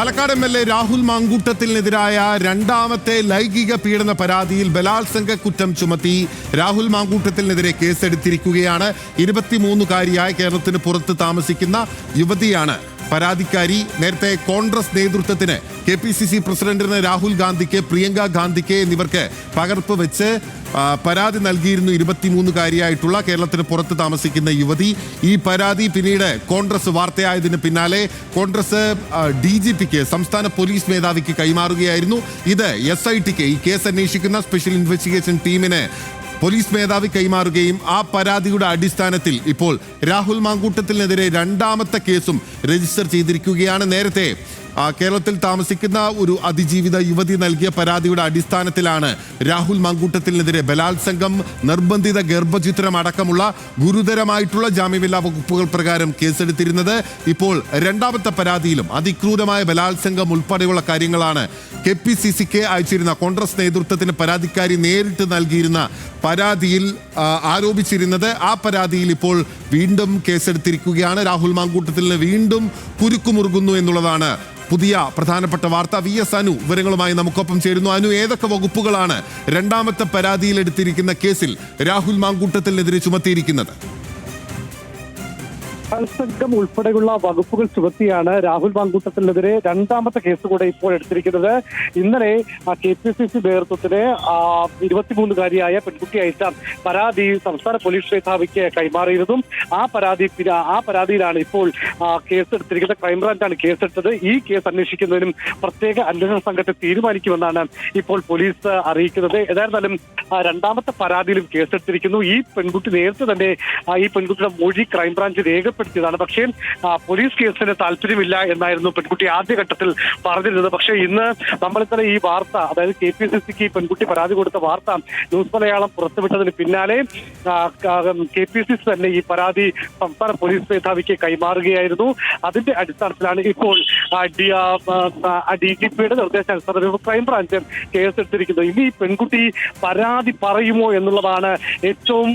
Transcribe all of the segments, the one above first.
Palakkad MLA. Rahul മാങ്കൂട്ടത്തിനെതിരായ രണ്ടാമത്തെ ലൈംഗിക പീഡന പരാതിയിൽ ബലാത്സംഗ കുറ്റം ചുമത്തി രാഹുൽ മാങ്കൂട്ടത്തിനെതിരെ കേസെടുത്തിരിക്കുകയാണ്. 23-കാരിയായ കേരളത്തിന് പുറത്ത് താമസിക്കുന്ന യുവതിയാണ് പരാതിക്കാരി. നേരത്തെ കോൺഗ്രസ് നേതൃത്വത്തിന് KPCC പ്രസിഡന്റിന് രാഹുൽ ഗാന്ധിക്ക്, പ്രിയങ്ക ഗാന്ധിക്ക് എന്നിവർക്ക് പകർപ്പ് വെച്ച് പരാതി നൽകിയിരുന്നു. 23-കാരിയായിട്ടുള്ള കേരളത്തിന് പുറത്ത് താമസിക്കുന്ന യുവതി. ഈ പരാതി പിന്നീട് കോൺഗ്രസ് വാർത്തയായതിന് പിന്നാലെ കോൺഗ്രസ് DGPക്ക്, സംസ്ഥാന പോലീസ് മേധാവിക്ക് കൈമാറുകയായിരുന്നു. ഇത് SITക്ക്, ഈ കേസ് അന്വേഷിക്കുന്ന സ്പെഷ്യൽ ഇൻവെസ്റ്റിഗേഷൻ ടീമിന് പോലീസ് മേധാവി കൈമാറുകയും ആ പരാതിയുടെ അടിസ്ഥാനത്തിൽ ഇപ്പോൾ രാഹുൽ മാങ്കൂട്ടത്തിനെതിരെ രണ്ടാമത്തെ കേസും രജിസ്റ്റർ ചെയ്തിരിക്കുകയാണ്. നേരത്തെ കേരളത്തിൽ താമസിക്കുന്ന ഒരു അതിജീവിത യുവതി നൽകിയ പരാതിയുടെ അടിസ്ഥാനത്തിലാണ് രാഹുൽ മാങ്കൂട്ടത്തിനെതിരെ ബലാത്സംഗം, നിർബന്ധിത ഗർഭചിത്രം അടക്കമുള്ള ഗുരുതരമായിട്ടുള്ള ജാമ്യമില്ലാ വകുപ്പുകൾ പ്രകാരം കേസെടുത്തിരുന്നത്. ഇപ്പോൾ രണ്ടാമത്തെ പരാതിയിലും അതിക്രൂരമായ ബലാത്സംഗം ഉൾപ്പെടെയുള്ള കാര്യങ്ങളാണ് KPCCക്ക് അയച്ചിരുന്ന കോൺഗ്രസ് നേതൃത്വത്തിന് പരാതിക്കാരി നേരിട്ട് നൽകിയിരുന്ന പരാതിയിൽ ആരോപിച്ചിരുന്നത്. ആ പരാതിയിൽ ഇപ്പോൾ വീണ്ടും കേസെടുത്തിരിക്കുകയാണ്. രാഹുൽ മാങ്കൂട്ടത്തിന് വീണ്ടും കുരുക്കുമുറുകുന്നു എന്നുള്ളതാണ് പുതിയ പ്രധാനപ്പെട്ട വാർത്ത. VS അനു വിവരങ്ങളുമായി നമുക്കൊപ്പം ചേരുന്നു. അനു, ഏതൊക്കെ വകുപ്പുകളാണ് രണ്ടാമത്തെ പരാതിയിൽ എടുത്തിരിക്കുന്ന കേസിൽ രാഹുൽ മാങ്കൂട്ടത്തിനെതിരെ ചുമത്തിയിരിക്കുന്നത്? ബലാത്സംഗം ഉൾപ്പെടെയുള്ള വകുപ്പുകൾ ചുമത്തിയാണ് രാഹുൽ മാങ്കൂട്ടത്തിനെതിരെ രണ്ടാമത്തെ കേസ് കൂടെ ഇപ്പോൾ എടുത്തിരിക്കുന്നത്. ഇന്നലെ KPCC നേതൃത്വത്തിന് 23-കാരിയായ പെൺകുട്ടി അയച്ച പരാതി സംസ്ഥാന പോലീസ് മേധാവിക്ക് കൈമാറിയതും ആ പരാതിയിലാണ് ഇപ്പോൾ കേസെടുത്തിരിക്കുന്നത്. ക്രൈംബ്രാഞ്ചാണ് കേസെടുത്തത്. ഈ കേസ് അന്വേഷിക്കുന്നതിനും പ്രത്യേക അന്വേഷണ സംഘത്തെ തീരുമാനിക്കുമെന്നാണ് ഇപ്പോൾ പോലീസ് അറിയിക്കുന്നത്. ഏതായിരുന്നാലും രണ്ടാമത്തെ പരാതിയിലും കേസെടുത്തിരിക്കുന്നു. ഈ പെൺകുട്ടി നേരത്തെ തന്നെ ഈ പെൺകുട്ടിയുടെ മൊഴി ക്രൈംബ്രാഞ്ച് രേഖപ്പെടുത്തിയതാണ്. പക്ഷേ പോലീസ് കേസിന് താല്പര്യമില്ല എന്നായിരുന്നു പെൺകുട്ടി ആദ്യഘട്ടത്തിൽ പറഞ്ഞിരുന്നത്. പക്ഷേ ഇന്ന് നമ്മളിത്തന്നെ ഈ വാർത്ത, അതായത് KPCCക്ക് പെൺകുട്ടി പരാതി കൊടുത്ത വാർത്ത ന്യൂസ് മലയാളം പുറത്തുവിട്ടതിന് പിന്നാലെ KPCC തന്നെ ഈ പരാതി സംസ്ഥാന പോലീസ് മേധാവിക്ക് കൈമാറുകയായിരുന്നു. അതിന്റെ അടിസ്ഥാനത്തിലാണ് ഇപ്പോൾ DGPയുടെ നിർദ്ദേശാനുസരണം ക്രൈംബ്രാഞ്ച് കേസെടുത്തിരിക്കുന്നത്. ഇനി ഈ പെൺകുട്ടി പരാതി പറയുമോ എന്നുള്ളതാണ് ഏറ്റവും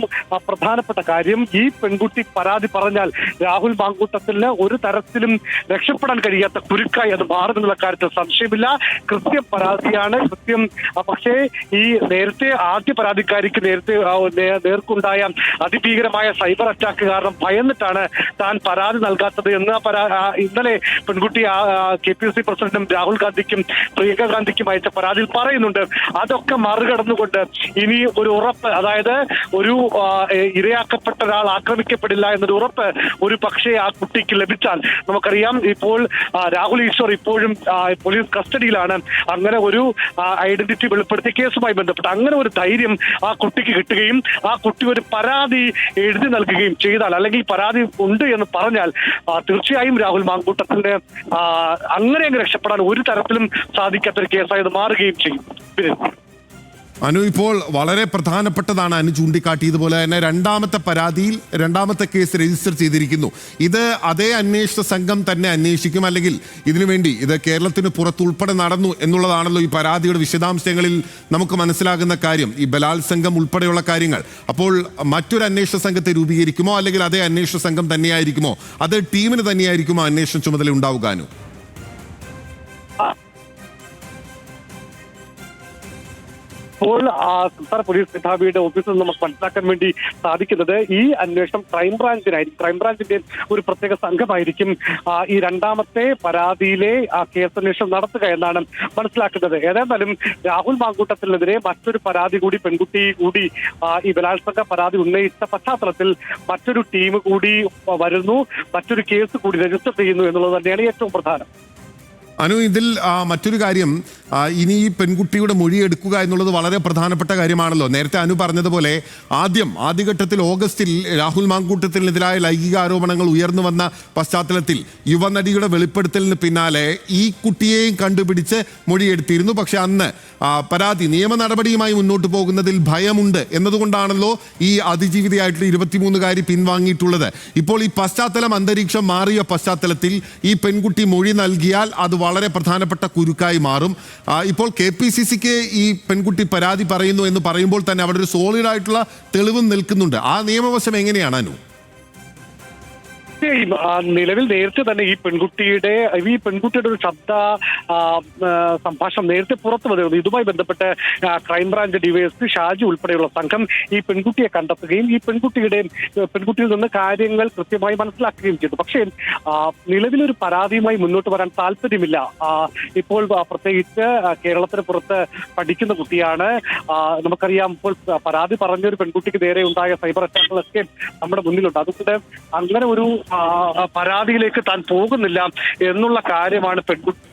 പ്രധാനപ്പെട്ട കാര്യം. ഈ പെൺകുട്ടി പരാതി പറഞ്ഞാൽ രാഹുൽ മാങ്കൂട്ടത്തിന് ഒരു തരത്തിലും രക്ഷപ്പെടാൻ കഴിയാത്ത കുരുക്കായി അത് മാറുന്നുള്ള കാര്യത്തിൽ സംശയമില്ല. കൃത്യം പരാതിയാണ്, കൃത്യം. പക്ഷേ ഈ നേരത്തെ ആദ്യ പരാതിക്കാരിക്ക് നേർക്കുണ്ടായ അതിഭീകരമായ സൈബർ അറ്റാക്ക് കാരണം ഭയന്നിട്ടാണ് താൻ പരാതി നൽകാത്തത് എന്ന് ഇന്നലെ പെൺകുട്ടി KPCC പ്രസിഡന്റും രാഹുൽ ഗാന്ധിക്കും പ്രിയങ്ക ഗാന്ധിക്കും അയച്ച പരാതിയിൽ പറയുന്നുണ്ട്. അതൊക്കെ മറികടന്നുകൊണ്ട് ഇനി ഒരു ഉറപ്പ്, അതായത് ഒരു ഇരയാക്കപ്പെട്ട ഒരാൾ ആക്രമിക്കപ്പെടില്ല എന്നൊരു ഉറപ്പ് ഒരു പക്ഷേ ആ കുട്ടിക്ക് ലഭിച്ചാൽ, നമുക്കറിയാം ഇപ്പോൾ രാഹുൽ ഈശ്വർ ഇപ്പോഴും പോലീസ് കസ്റ്റഡിയിലാണ്. അങ്ങനെ ഒരു ഐഡന്റിറ്റി വെളിപ്പെടുത്തിയ കേസുമായി ബന്ധപ്പെട്ട് അങ്ങനെ ഒരു ധൈര്യം ആ കുട്ടിക്ക് കിട്ടുകയും ആ കുട്ടി ഒരു പരാതി എഴുതി നൽകുകയും ചെയ്താൽ, അല്ലെങ്കിൽ പരാതി ഉണ്ട് എന്ന് പറഞ്ഞാൽ തീർച്ചയായും രാഹുൽ മാങ്കൂട്ടത്തിന്റെ അങ്ങനെ രക്ഷപ്പെടാൻ ഒരു തരത്തിലും സാധിക്കാത്തൊരു കേസായത് മാറുകയും ചെയ്യും. അനു, ഇപ്പോൾ വളരെ പ്രധാനപ്പെട്ടതാണ് അനു ചൂണ്ടിക്കാട്ടിയതുപോലെ തന്നെ രണ്ടാമത്തെ പരാതിയിൽ രണ്ടാമത്തെ കേസ് രജിസ്റ്റർ ചെയ്തിരിക്കുന്നു. ഇത് അതേ അന്വേഷണ സംഘം തന്നെ അന്വേഷിക്കും, അല്ലെങ്കിൽ ഇതിനുവേണ്ടി ഇത് കേരളത്തിന് പുറത്തുൾപ്പെടെ നടന്നു എന്നുള്ളതാണല്ലോ ഈ പരാതിയുടെ വിശദാംശങ്ങളിൽ നമുക്ക് മനസ്സിലാകുന്ന കാര്യം, ഈ ബലാത്സംഗം ഉൾപ്പെടെയുള്ള കാര്യങ്ങൾ. അപ്പോൾ മറ്റൊരു അന്വേഷണ സംഘത്തെ രൂപീകരിക്കുമോ, അല്ലെങ്കിൽ അതേ അന്വേഷണ സംഘം തന്നെയായിരിക്കുമോ, അത് ടീമിന് തന്നെയായിരിക്കുമോ അന്വേഷണ ചുമതല ഉണ്ടാവുക? അനു, ഇപ്പോൾ സംസ്ഥാന പോലീസ് മേധാവിയുടെ ഓഫീസിൽ നിന്ന് നമുക്ക് മനസ്സിലാക്കാൻ വേണ്ടി സാധിക്കുന്നത് ഈ അന്വേഷണം ക്രൈംബ്രാഞ്ചിനായിരിക്കും. ക്രൈംബ്രാഞ്ചിന്റെ ഒരു പ്രത്യേക സംഘമായിരിക്കും ഈ രണ്ടാമത്തെ പരാതിയിലെ കേസന്വേഷണം നടത്തുക എന്നാണ് മനസ്സിലാക്കുന്നത്. ഏതായാലും രാഹുൽ മാങ്കൂട്ടത്തിനെതിരെ മറ്റൊരു പരാതി കൂടി, പെൺകുട്ടി കൂടി ഈ ബലാത്സംഗ പരാതി ഉന്നയിച്ച പശ്ചാത്തലത്തിൽ മറ്റൊരു ടീം കൂടി വരുന്നു, മറ്റൊരു കേസ് കൂടി രജിസ്റ്റർ ചെയ്യുന്നു എന്നുള്ളത് തന്നെയാണ് ഏറ്റവും പ്രധാനം. അനു, ഇതിൽ മറ്റൊരു കാര്യം, ഇനി ഈ പെൺകുട്ടിയുടെ മൊഴി എടുക്കുക എന്നുള്ളത് വളരെ പ്രധാനപ്പെട്ട കാര്യമാണല്ലോ. നേരത്തെ അനു പറഞ്ഞതുപോലെ ആദ്യഘട്ടത്തിൽ ഓഗസ്റ്റിൽ രാഹുൽ മാങ്കൂട്ടത്തിനെതിരായ ലൈംഗിക ആരോപണങ്ങൾ ഉയർന്നു വന്ന പശ്ചാത്തലത്തിൽ യുവനടിയുടെ വെളിപ്പെടുത്തലിന് പിന്നാലെ ഈ കുട്ടിയെയും കണ്ടുപിടിച്ച് മൊഴിയെടുത്തിരുന്നു. പക്ഷെ അന്ന് പരാതി നിയമ നടപടിയുമായി മുന്നോട്ട് പോകുന്നതിൽ ഭയമുണ്ട് എന്നതുകൊണ്ടാണല്ലോ ഈ അതിജീവിതയായിട്ടുള്ള 23-കാരി പിൻവാങ്ങിയിട്ടുള്ളത്. ഇപ്പോൾ ഈ അന്തരീക്ഷം മാറിയ പശ്ചാത്തലത്തിൽ ഈ പെൺകുട്ടി മൊഴി നൽകിയാൽ അത് വളരെ പ്രധാനപ്പെട്ട കുരുക്കായി മാറും. ഇപ്പോൾ KPCCക്ക് ഈ പെൺകുട്ടി പരാതി പറയുന്നു എന്ന് പറയുമ്പോൾ തന്നെ അവിടെ ഒരു സോളിഡ് ആയിട്ടുള്ള തെളിവും നിൽക്കുന്നുണ്ട്. ആ നിയമവശം എങ്ങനെയാണ് അനു? നിലവിൽ നേരത്തെ തന്നെ ഈ പെൺകുട്ടിയുടെ ഒരു ശബ്ദ സംഭാഷണം നേരത്തെ പുറത്തു വന്നിരുന്നു. ഇതുമായി ബന്ധപ്പെട്ട് ക്രൈംബ്രാഞ്ച് ഡിവൈഎസ്പി ഷാജി ഉൾപ്പെടെയുള്ള സംഘം ഈ പെൺകുട്ടിയെ കണ്ടെത്തുകയും ഈ പെൺകുട്ടിയിൽ നിന്ന് കാര്യങ്ങൾ കൃത്യമായി മനസ്സിലാക്കുകയും ചെയ്തു. പക്ഷേ നിലവിലൊരു പരാതിയുമായി മുന്നോട്ട് വരാൻ താല്പര്യമില്ല. ഇപ്പോൾ പ്രത്യേകിച്ച് കേരളത്തിന് പുറത്ത് പഠിക്കുന്ന കുട്ടിയാണ്. നമുക്കറിയാം, ഇപ്പോൾ പരാതി പറഞ്ഞ ഒരു പെൺകുട്ടിക്ക് നേരെ ഉണ്ടായ സൈബർ അറ്റാക്കുകളൊക്കെ നമ്മുടെ മുന്നിലുണ്ട്. അതുകൊണ്ട് അങ്ങനെ ഒരു പരാതിയിലേക്ക് താൻ പോകുന്നില്ല എന്നുള്ള കാര്യമാണ് പെൺകുട്ടി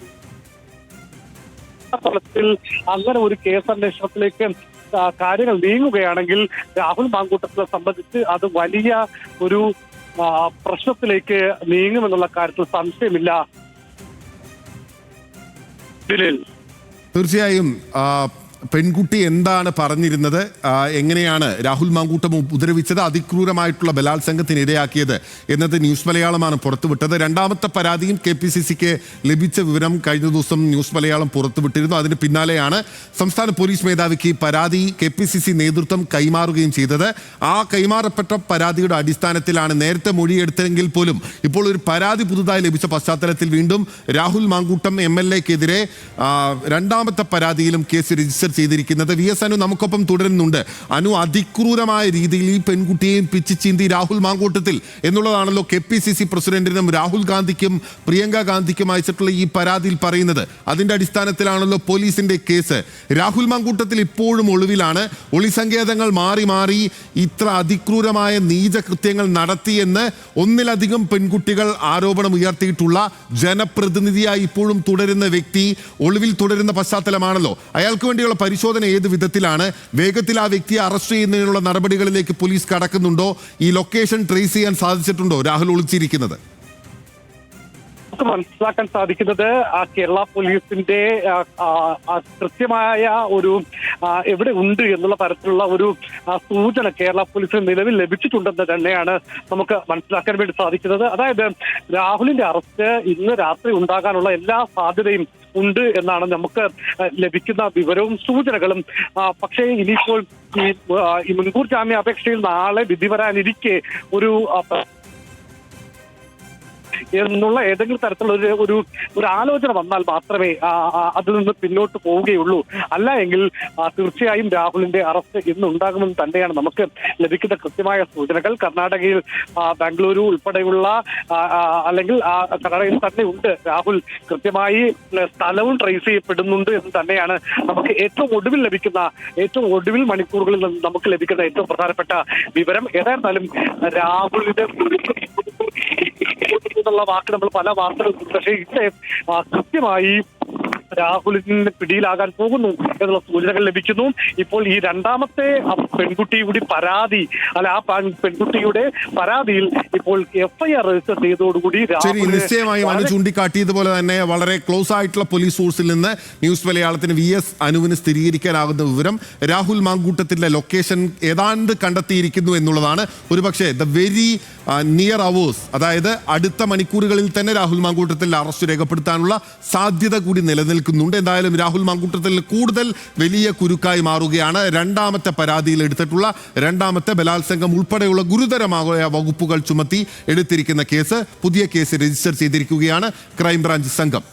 തലത്തിൽ അങ്ങനെ ഒരു കേസന്വേഷണത്തിലേക്ക് കാര്യങ്ങൾ നീങ്ങുകയാണെങ്കിൽ രാഹുൽ മാങ്കൂട്ടത്തിനെ സംബന്ധിച്ച് അത് വലിയ ഒരു പ്രശ്നത്തിലേക്ക് നീങ്ങുമെന്നുള്ള കാര്യത്തിൽ സംശയമില്ല. തീർച്ചയായും പെൺകുട്ടി എന്താണ് പറഞ്ഞിരുന്നത്, എങ്ങനെയാണ് രാഹുൽ മാങ്കൂട്ടം ഉപദ്രവിച്ചത്, അതിക്രൂരമായിട്ടുള്ള ബലാത്സംഗത്തിന് ഇരയാക്കിയത് എന്നത് ന്യൂസ് മലയാളമാണ് പുറത്തുവിട്ടത്. രണ്ടാമത്തെ പരാതിയും KPCCക്ക് ലഭിച്ച വിവരം കഴിഞ്ഞ ദിവസം ന്യൂസ് മലയാളം പുറത്തുവിട്ടിരുന്നു. അതിന് പിന്നാലെയാണ് സംസ്ഥാന പോലീസ് മേധാവിക്ക് ഈ പരാതി KPCC നേതൃത്വം കൈമാറുകയും ചെയ്തത്. ആ കൈമാറപ്പെട്ട പരാതിയുടെ അടിസ്ഥാനത്തിലാണ് നേരത്തെ മൊഴിയെടുത്തെങ്കിൽ പോലും ഇപ്പോൾ ഒരു പരാതി പുതുതായി ലഭിച്ച പശ്ചാത്തലത്തിൽ വീണ്ടും രാഹുൽ മാങ്കൂട്ടം MLAക്കെതിരെ രണ്ടാമത്തെ പരാതിയിലും കേസ് രജിസ്റ്റർ ചെയ്തിരിക്കുന്നത്. VS അനു നമുക്കൊപ്പം തുടരുന്നുണ്ട്. അനു, അതിക്രൂരമായ രീതിയിൽ ഈ പെൺകുട്ടിയെയും പിച്ച് ചീന്തി രാഹുൽ മാങ്കൂട്ടത്തിൽ എന്നുള്ളതാണല്ലോ KPCC പ്രസിഡന്റിനും രാഹുൽ ഗാന്ധിക്കും പ്രിയങ്ക ഗാന്ധിക്കും അയച്ചിട്ടുള്ള ഈ പരാതിയിൽ പറയുന്നത്. അതിന്റെ അടിസ്ഥാനത്തിലാണല്ലോ പോലീസിന്റെ കേസ്. രാഹുൽ മാങ്കൂട്ടത്തിൽ ഇപ്പോഴും ഒളിവിലാണ്. ഒളിസങ്കേതങ്ങൾ മാറി മാറി ഇത്ര അതിക്രൂരമായ നീചകൃത്യങ്ങൾ നടത്തിയെന്ന് ഒന്നിലധികം പെൺകുട്ടികൾ ആരോപണം ഉയർത്തിയിട്ടുള്ള ജനപ്രതിനിധിയായി ഇപ്പോഴും തുടരുന്ന വ്യക്തി ഒളിവിൽ തുടരുന്ന പശ്ചാത്തലമാണല്ലോ. അയാൾക്ക് വേണ്ടിയുള്ള പരിശോധന ഏത് വിധത്തിലാണ്? വേഗത്തിൽ ആ വ്യക്തിയെ അറസ്റ്റ് ചെയ്യുന്നതിനുള്ള നടപടികളിലേക്ക് പോലീസ് കടക്കുന്നുണ്ടോ? ഈ ലൊക്കേഷൻ ട്രേസ് ചെയ്യാൻ സാധിച്ചിട്ടുണ്ടോ രാഹുൽ ഒളിച്ചിരിക്കുന്നത്? മനസ്സിലാക്കാൻ സാധിക്കുന്നത് കേരള പോലീസിന്റെ കൃത്യമായ ഒരു എവിടെ ഉണ്ട് എന്നുള്ള തരത്തിലുള്ള ഒരു സൂചന കേരള പോലീസിന് നിലവിൽ ലഭിച്ചിട്ടുണ്ടെന്ന് തന്നെയാണ് നമുക്ക് മനസ്സിലാക്കാൻ വേണ്ടി സാധിക്കുന്നത്. അതായത് രാഹുലിന്റെ അറസ്റ്റ് ഇന്ന് രാത്രി ഉണ്ടാകാനുള്ള എല്ലാ സാധ്യതയും ഉണ്ട് എന്നാണ് നമുക്ക് ലഭിക്കുന്ന വിവരവും സൂചനകളും. പക്ഷേ ഇനിയിപ്പോൾ ഈ മുൻകൂർ ജാമ്യാപേക്ഷയിൽ നാളെ വിധി വരാനിരിക്കെ ഒരു എന്നുള്ള ഏതെങ്കിലും തരത്തിലുള്ള ഒരു ആലോചന വന്നാൽ മാത്രമേ അതിൽ നിന്ന് പിന്നോട്ട് പോവുകയുള്ളൂ. അല്ല എങ്കിൽ തീർച്ചയായും രാഹുലിന്റെ അറസ്റ്റ് ഇന്ന് ഉണ്ടാകുമെന്ന് തന്നെയാണ് നമുക്ക് ലഭിക്കുന്ന കൃത്യമായ സൂചനകൾ. കർണാടകയിൽ ബാംഗ്ലൂരു ഉൾപ്പെടെയുള്ള അല്ലെങ്കിൽ കർണാടകയിൽ തന്നെ ഉണ്ട് രാഹുൽ. കൃത്യമായി സ്ഥലവും ട്രേസ് ചെയ്യപ്പെടുന്നുണ്ട് എന്ന് തന്നെയാണ് നമുക്ക് ഏറ്റവും ഒടുവിൽ മണിക്കൂറുകളിൽ നമുക്ക് ലഭിക്കുന്ന ഏറ്റവും പ്രധാനപ്പെട്ട വിവരം. ഏതായിരുന്നാലും രാഹുലിന്റെ എന്നുള്ള വാക്ക് നമ്മൾ പല വാർത്തകളും, പക്ഷേ ഇവിടെ കൃത്യമായി രാഹുലിന് പിടിയിലാകാൻ പോകുന്നു എന്നുള്ള സൂചനകൾ ലഭിക്കുന്നു. ഇപ്പോൾ ഈ രണ്ടാമത്തെ പെൺകുട്ടിയുടെ പരാതി ആ പെൺകുട്ടിയുടെ പരാതിയിൽ ഇപ്പോൾ FIR രജിസ്റ്റർ ചെയ്തതോടുകൂടി നിശ്ചയമായും അനു ചൂണ്ടിക്കാട്ടിയതുപോലെ തന്നെ വളരെ ക്ലോസ് ആയിട്ടുള്ള പോലീസ് സോഴ്സിൽ നിന്ന് ന്യൂസ് മലയാളത്തിന് VS അനുവിന് സ്ഥിരീകരിക്കാനാകുന്ന വിവരം രാഹുൽ മാങ്കൂട്ടത്തിന്റെ ലൊക്കേഷൻ ഏതാണ്ട് കണ്ടെത്തിയിരിക്കുന്നു എന്നുള്ളതാണ്. ഒരുപക്ഷെ ദ വെരി നിയർ അവേഴ്സ്, അതായത് അടുത്ത മണിക്കൂറുകളിൽ തന്നെ രാഹുൽ മാങ്കൂട്ടത്തിൽ അറസ്റ്റ് രേഖപ്പെടുത്താനുള്ള സാധ്യത കൂടി നിലനിൽക്കുന്നുണ്ട്. എന്തായാലും രാഹുൽ മാങ്കൂട്ടത്തിൽ കൂടുതൽ വലിയ കുരുക്കായി മാറുകയാണ്. രണ്ടാമത്തെ പരാതിയിൽ എടുത്തിട്ടുള്ള രണ്ടാമത്തെ ബലാത്സംഗം ഉൾപ്പെടെയുള്ള ഗുരുതരമായ വകുപ്പുകൾ ചുമത്തി എടുത്തിരിക്കുന്ന കേസ്, പുതിയ കേസ് രജിസ്റ്റർ ചെയ്തിരിക്കുകയാണ് ക്രൈംബ്രാഞ്ച് സംഘം.